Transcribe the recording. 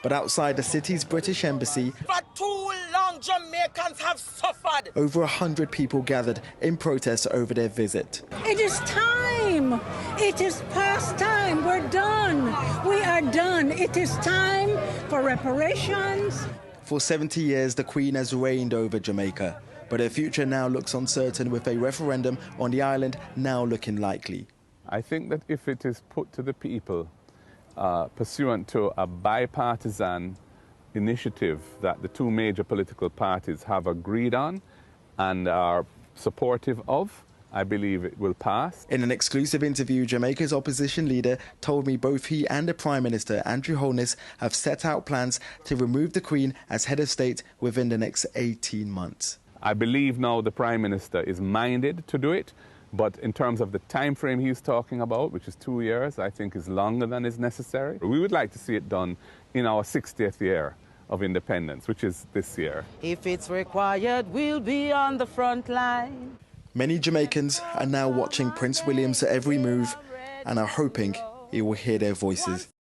But outside the city's British embassy, for too long Jamaicans have suffered. Over 100 people gathered in protest over their visit. It is time. It is past time. We're done. We are done. It is time for reparations. For 70 years, the Queen has reigned over Jamaica, but her future now looks uncertain, with a referendum on the island now looking likely. I think that if it is put to the people, pursuant to a bipartisan initiative that the two major political parties have agreed on and are supportive of, I believe it will pass. In an exclusive interview, Jamaica's opposition leader told me both he and the Prime Minister, Andrew Holness, have set out plans to remove the Queen as head of state within the next 18 months. I believe now the Prime Minister is minded to do it, but in terms of the time frame he's talking about, which is 2 years, I think is longer than is necessary. We would like to see it done in our 60th year of independence, which is this year. If it's required, we'll be on the front line. Many Jamaicans are now watching Prince William's every move and are hoping he will hear their voices.